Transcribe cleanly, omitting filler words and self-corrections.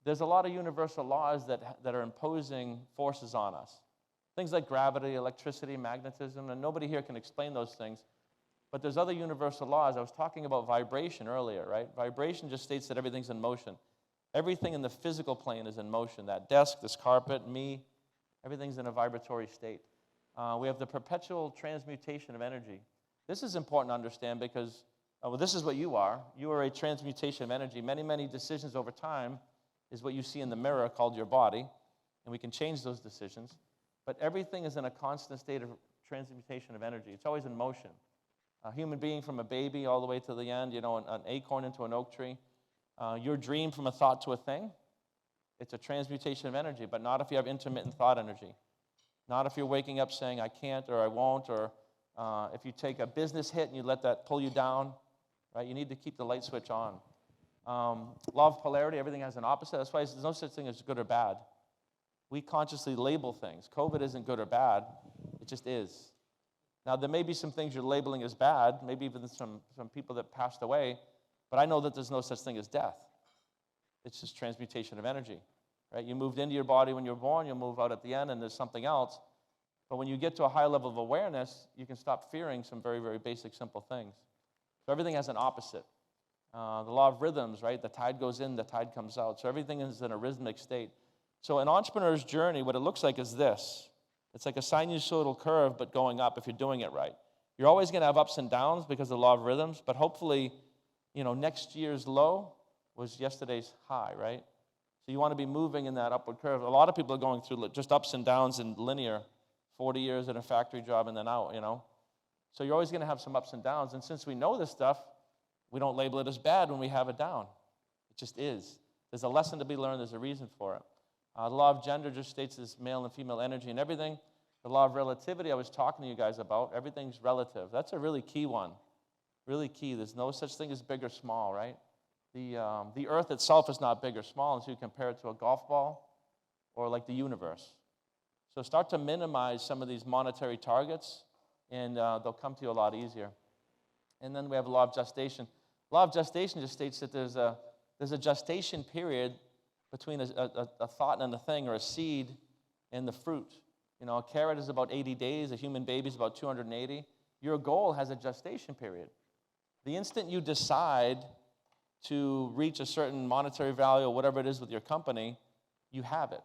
there's a lot of universal laws that are imposing forces on us. Things like gravity, electricity, magnetism, and nobody here can explain those things. But there's other universal laws. I was talking about vibration earlier, right? Vibration just states that everything's in motion. Everything in the physical plane is in motion. That desk, this carpet, me, everything's in a vibratory state. We have the perpetual transmutation of energy. This is important to understand because, this is what you are. You are a transmutation of energy. Many, many decisions over time is what you see in the mirror called your body, and we can change those decisions. But everything is in a constant state of transmutation of energy. It's always in motion. A human being from a baby all the way to the end, an acorn into an oak tree. Your dream from a thought to a thing, it's a transmutation of energy, but not if you have intermittent thought energy. Not if you're waking up saying, I can't or I won't, or if you take a business hit and you let that pull you down, right? You need to keep the light switch on. Law of polarity, everything has an opposite. That's why there's no such thing as good or bad. We consciously label things. COVID isn't good or bad. It just is. Now, there may be some things you're labeling as bad, maybe even some people that passed away, but I know that there's no such thing as death. It's just transmutation of energy, right? You moved into your body when you were born, you'll move out at the end, and there's something else. But when you get to a high level of awareness, you can stop fearing some very, very basic, simple things. So everything has an opposite. The law of rhythms, right? The tide goes in, the tide comes out. So everything is in a rhythmic state. So an entrepreneur's journey, what it looks like is this. It's like a sinusoidal curve, but going up if you're doing it right. You're always going to have ups and downs because of the law of rhythms, but hopefully, next year's low was yesterday's high, right? So you want to be moving in that upward curve. A lot of people are going through just ups and downs in linear, 40 years in a factory job and then out, So you're always going to have some ups and downs, and since we know this stuff, we don't label it as bad when we have it down. It just is. There's a lesson to be learned. There's a reason for it. The law of gender just states this male and female energy and everything. The law of relativity I was talking to you guys about, everything's relative. That's a really key one. Really key. There's no such thing as big or small, right? The earth itself is not big or small until you compare it to a golf ball or like the universe. So start to minimize some of these monetary targets, and they'll come to you a lot easier. And then we have the law of gestation. Law of gestation just states that there's a gestation period between a thought and a thing, or a seed and the fruit. A carrot is about 80 days. A human baby is about 280. Your goal has a gestation period. The instant you decide to reach a certain monetary value or whatever it is with your company, you have it.